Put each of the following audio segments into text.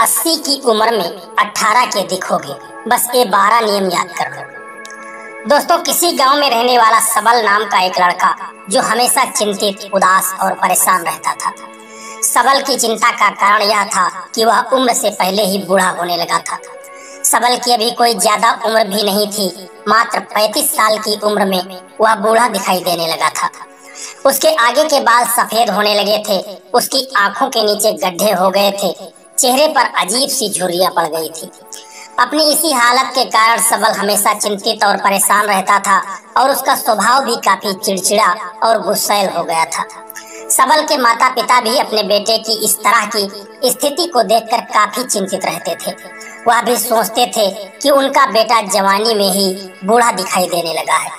80 की उम्र में 18 के दिखोगे। बस ये 12 नियम याद कर लो। दोस्तों, किसी गांव में रहने वाला सबल नाम का एक लड़का जो हमेशा चिंतित, उदास और परेशान रहता था। सबल की चिंता का कारण यह था कि वह उम्र से पहले ही बूढ़ा होने लगा था। सबल की अभी कोई ज्यादा उम्र भी नहीं थी, मात्र 35 साल की उम्र में वह बूढ़ा दिखाई देने लगा था। उसके आगे के बाल सफेद होने लगे थे, उसकी आंखों के नीचे गड्ढे हो गए थे, चेहरे पर अजीब सी झुर्रियां पड़ गई थी। अपनी इसी हालत के कारण सबल हमेशा चिंतित और परेशान रहता था और उसका स्वभाव भी काफी चिड़चिड़ा और गुस्सैल हो गया था। सबल के माता पिता भी अपने बेटे की इस तरह की स्थिति को देखकर काफी चिंतित रहते थे। वह भी सोचते थे कि उनका बेटा जवानी में ही बूढ़ा दिखाई देने लगा है।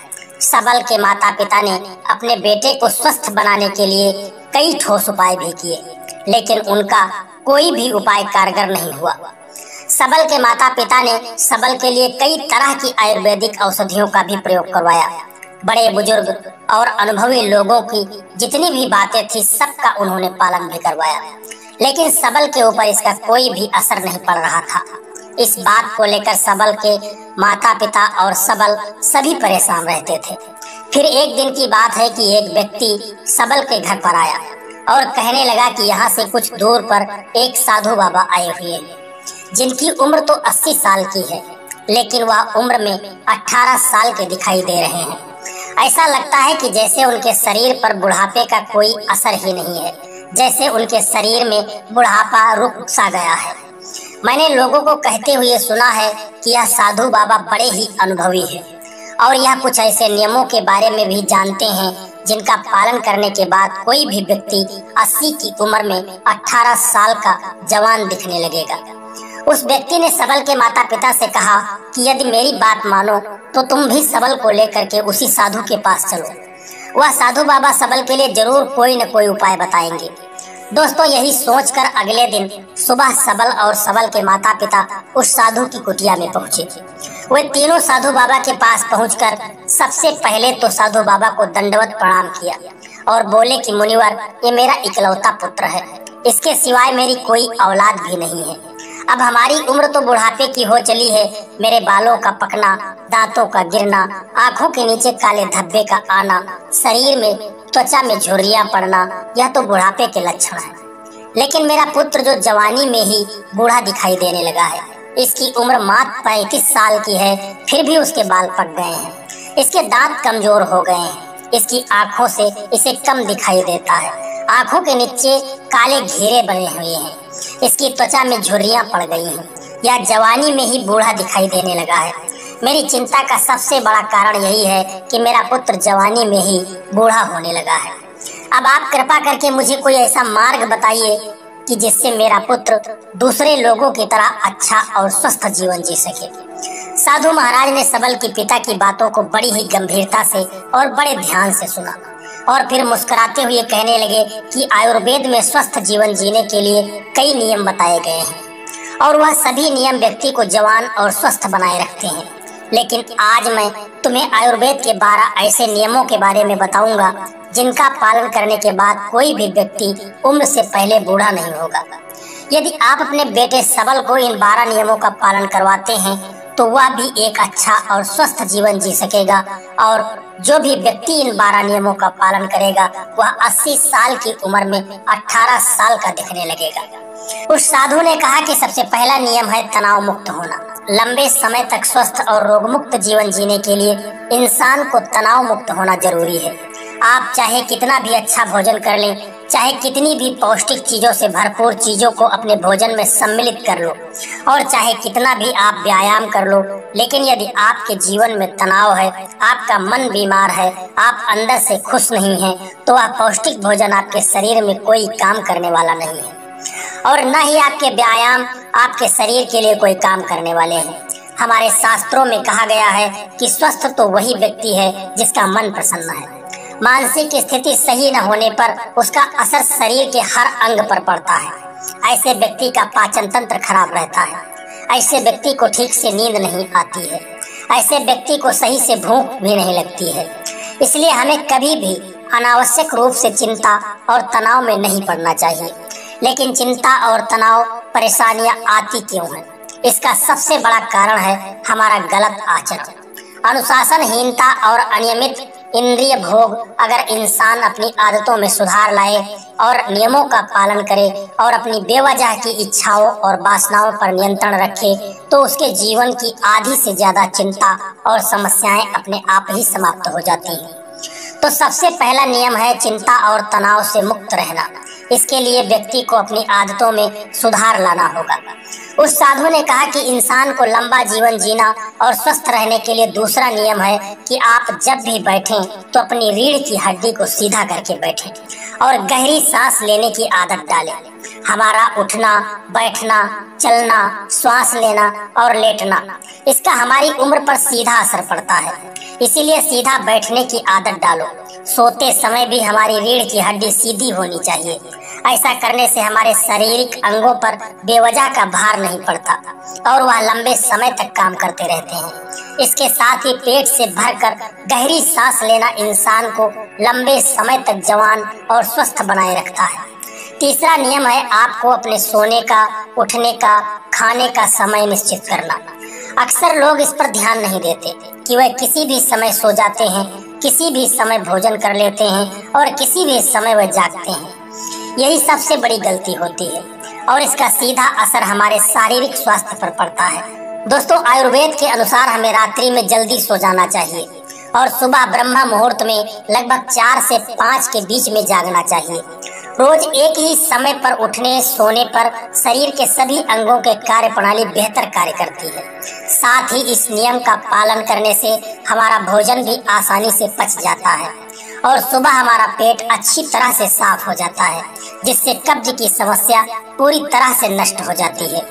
सबल के माता पिता ने अपने बेटे को स्वस्थ बनाने के लिए कई ठोस उपाय भी किए, लेकिन उनका कोई भी उपाय कारगर नहीं हुआ। सबल के माता पिता ने सबल के लिए कई तरह की आयुर्वेदिक औषधियों का भी प्रयोग करवाया। बड़े बुजुर्ग और अनुभवी लोगों की जितनी भी बातें थी, सबका उन्होंने पालन भी करवाया, लेकिन सबल के ऊपर इसका कोई भी असर नहीं पड़ रहा था। इस बात को लेकर सबल के माता पिता और सबल सभी परेशान रहते थे। फिर एक दिन की बात है कि एक व्यक्ति सबल के घर पर आया और कहने लगा कि यहाँ से कुछ दूर पर एक साधु बाबा आए हुए हैं, जिनकी उम्र तो 80 साल की है, लेकिन वह उम्र में 18 साल के दिखाई दे रहे हैं। ऐसा लगता है कि जैसे उनके शरीर पर बुढ़ापे का कोई असर ही नहीं है, जैसे उनके शरीर में बुढ़ापा रुक सा गया है। मैंने लोगों को कहते हुए सुना है कि यह साधु बाबा बड़े ही अनुभवी है और यह कुछ ऐसे नियमों के बारे में भी जानते हैं जिनका पालन करने के बाद कोई भी व्यक्ति 80 की उम्र में 18 साल का जवान दिखने लगेगा। उस व्यक्ति ने सबल के माता पिता से कहा कि यदि मेरी बात मानो तो तुम भी सबल को लेकर के उसी साधु के पास चलो। वह साधु बाबा सबल के लिए जरूर कोई न कोई उपाय बताएंगे। दोस्तों, यही सोचकर अगले दिन सुबह सबल और सबल के माता पिता उस साधु की कुटिया में पहुंचे। वे तीनों साधु बाबा के पास पहुंचकर सबसे पहले तो साधु बाबा को दंडवत प्रणाम किया और बोले कि मुनिवर, ये मेरा इकलौता पुत्र है, इसके सिवाय मेरी कोई औलाद भी नहीं है। अब हमारी उम्र तो बुढ़ापे की हो चली है। मेरे बालों का पकना, दांतों का गिरना, आंखों के नीचे काले धब्बे का आना, शरीर में त्वचा में झुर्रियां पड़ना, यह तो बुढ़ापे के लक्षण है। लेकिन मेरा पुत्र जो जवानी में ही बूढ़ा दिखाई देने लगा है, इसकी उम्र मात्र 35 साल की है, फिर भी उसके बाल पक गए हैं, इसके दांत कमजोर हो गए हैं, इसकी आंखों से इसे कम दिखाई देता है, आंखों के नीचे काले घेरे बने हुए हैं, इसकी त्वचा में झुर्रियां पड़ गई हैं, यह जवानी में ही बूढ़ा दिखाई देने लगा है। मेरी चिंता का सबसे बड़ा कारण यही है कि मेरा पुत्र जवानी में ही बूढ़ा होने लगा है। अब आप कृपा करके मुझे कोई ऐसा मार्ग बताइए कि जिससे मेरा पुत्र दूसरे लोगों की तरह अच्छा और स्वस्थ जीवन जी सके। साधु महाराज ने सबल के पिता की बातों को बड़ी ही गंभीरता से और बड़े ध्यान से सुना और फिर मुस्कुराते हुए कहने लगे कि आयुर्वेद में स्वस्थ जीवन जीने के लिए कई नियम बताए गए हैं और वह सभी नियम व्यक्ति को जवान और स्वस्थ बनाए रखते हैं। लेकिन आज मैं तुम्हें आयुर्वेद के 12 ऐसे नियमों के बारे में बताऊंगा जिनका पालन करने के बाद कोई भी व्यक्ति उम्र से पहले बूढ़ा नहीं होगा। यदि आप अपने बेटे सबल को इन 12 नियमों का पालन करवाते हैं तो वह भी एक अच्छा और स्वस्थ जीवन जी सकेगा और जो भी व्यक्ति इन 12 नियमों का पालन करेगा वह 80 साल की उम्र में 18 साल का दिखने लगेगा। उस साधु ने कहा कि सबसे पहला नियम है तनाव मुक्त होना। लंबे समय तक स्वस्थ और रोग मुक्त जीवन जीने के लिए इंसान को तनाव मुक्त होना जरूरी है। आप चाहे कितना भी अच्छा भोजन कर लें, चाहे कितनी भी पौष्टिक चीजों से भरपूर चीजों को अपने भोजन में सम्मिलित कर लो और चाहे कितना भी आप व्यायाम कर लो, लेकिन यदि आपके जीवन में तनाव है, आपका मन बीमार है, आप अंदर से खुश नहीं हैं, तो वह पौष्टिक भोजन आपके शरीर में कोई काम करने वाला नहीं है और न ही आपके व्यायाम आपके शरीर के लिए कोई काम करने वाले हैं। हमारे शास्त्रों में कहा गया है कि स्वस्थ तो वही व्यक्ति है जिसका मन प्रसन्न है। मानसिक स्थिति सही न होने पर उसका असर शरीर के हर अंग पर पड़ता है। ऐसे व्यक्ति का पाचन तंत्र खराब रहता है, ऐसे व्यक्ति को ठीक से नींद नहीं आती है, ऐसे व्यक्ति को सही से भूख भी नहीं लगती है। इसलिए हमें कभी भी अनावश्यक रूप से चिंता और तनाव में नहीं पड़ना चाहिए। लेकिन चिंता और तनाव, परेशानियां आती क्यों हैं? इसका सबसे बड़ा कारण है हमारा गलत आचरण, अनुशासनहीनता और अनियमित इंद्रिय भोग। अगर इंसान अपनी आदतों में सुधार लाए और नियमों का पालन करे और अपनी बेवजह की इच्छाओं और वासनाओं पर नियंत्रण रखे, तो उसके जीवन की आधी से ज्यादा चिंता और समस्याएं अपने आप ही समाप्त हो जाती हैं। तो सबसे पहला नियम है चिंता और तनाव से मुक्त रहना। इसके लिए व्यक्ति को अपनी आदतों में सुधार लाना होगा। उस साधु ने कहा कि इंसान को लंबा जीवन जीना और स्वस्थ रहने के लिए दूसरा नियम है कि आप जब भी बैठें तो अपनी रीढ़ की हड्डी को सीधा करके बैठें और गहरी सांस लेने की आदत डालें। हमारा उठना, बैठना, चलना, श्वास लेना और लेटना, इसका हमारी उम्र पर सीधा असर पड़ता है। इसीलिए सीधा बैठने की आदत डालो। सोते समय भी हमारी रीढ़ की हड्डी सीधी होनी चाहिए। ऐसा करने से हमारे शारीरिक अंगों पर बेवजह का भार नहीं पड़ता और वह लंबे समय तक काम करते रहते हैं। इसके साथ ही पेट से भरकर गहरी सांस लेना इंसान को लंबे समय तक जवान और स्वस्थ बनाए रखता है। तीसरा नियम है आपको अपने सोने का, उठने का, खाने का समय निश्चित करना। अक्सर लोग इस पर ध्यान नहीं देते कि वह किसी भी समय सो जाते हैं, किसी भी समय भोजन कर लेते हैं और किसी भी समय वह जागते हैं। यही सबसे बड़ी गलती होती है और इसका सीधा असर हमारे शारीरिक स्वास्थ्य पर पड़ता है। दोस्तों, आयुर्वेद के अनुसार हमें रात्रि में जल्दी सो जाना चाहिए और सुबह ब्रह्म मुहूर्त में लगभग 4 से 5 के बीच में जागना चाहिए। रोज एक ही समय पर उठने सोने पर शरीर के सभी अंगों के कार्य प्रणाली बेहतर कार्य करती है। साथ ही इस नियम का पालन करने से हमारा भोजन भी आसानी से पच जाता है और सुबह हमारा पेट अच्छी तरह से साफ हो जाता है, जिससे कब्ज की समस्या पूरी तरह से नष्ट हो जाती है।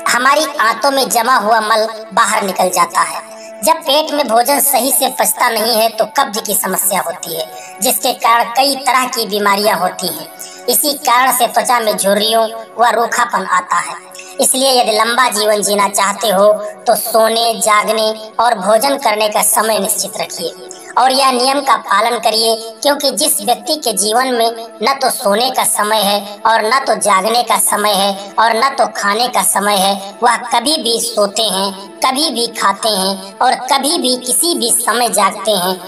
हमारी आंतों में जमा हुआ मल बाहर निकल जाता है। जब पेट में भोजन सही से पचता नहीं है तो कब्ज की समस्या होती है, जिसके कारण कई तरह की बीमारियां होती हैं। इसी कारण से त्वचा में झुर्रियों व रूखापन आता है। इसलिए यदि लंबा जीवन जीना चाहते हो तो सोने, जागने और भोजन करने का समय निश्चित रखिए और यह नियम का पालन करिए, क्योंकि जिस व्यक्ति के जीवन में न तो सोने का समय है और न तो जागने का समय है और न तो खाने का समय है, वह कभी भी सोते हैं, कभी भी खाते हैं और कभी भी किसी भी समय जागते हैं।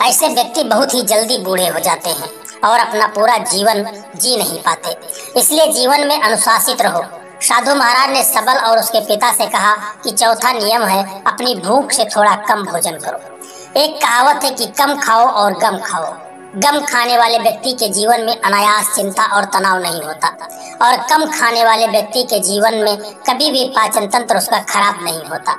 ऐसे व्यक्ति बहुत ही जल्दी बूढ़े हो जाते हैं और अपना पूरा जीवन जी नहीं पाते। इसलिए जीवन में अनुशासित रहो। साधु महाराज ने सबल और उसके पिता से कहा कि चौथा नियम है अपनी भूख से थोड़ा कम भोजन करो। एक कहावत है कि कम खाओ और गम खाओ। गम खाने वाले व्यक्ति के जीवन में अनायास चिंता और तनाव नहीं होता और कम खाने वाले व्यक्ति के जीवन में कभी भी पाचन तंत्र उसका खराब नहीं होता।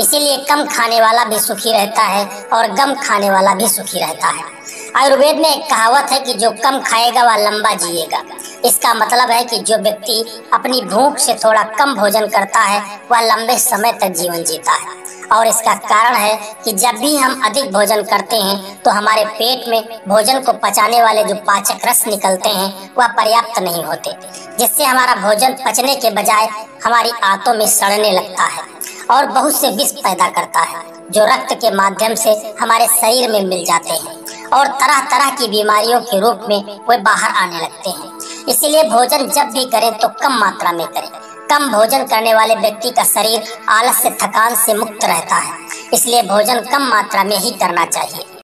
इसीलिए कम खाने वाला भी सुखी रहता है और गम खाने वाला भी सुखी रहता है। आयुर्वेद में एक कहावत है कि जो कम खाएगा वह लंबा जिएगा। इसका मतलब है कि जो व्यक्ति अपनी भूख से थोड़ा कम भोजन करता है वह लंबे समय तक जीवन जीता है। और इसका कारण है कि जब भी हम अधिक भोजन करते हैं तो हमारे पेट में भोजन को पचाने वाले जो पाचक रस निकलते हैं वह पर्याप्त नहीं होते, जिससे हमारा भोजन पचने के बजाय हमारी आंतों में सड़ने लगता है और बहुत से विष पैदा करता है, जो रक्त के माध्यम से हमारे शरीर में मिल जाते हैं और तरह तरह की बीमारियों के रूप में वे बाहर आने लगते हैं। इसीलिए भोजन जब भी करें तो कम मात्रा में करें। कम भोजन करने वाले व्यक्ति का शरीर आलस से, थकान से मुक्त रहता है। इसलिए भोजन कम मात्रा में ही करना चाहिए।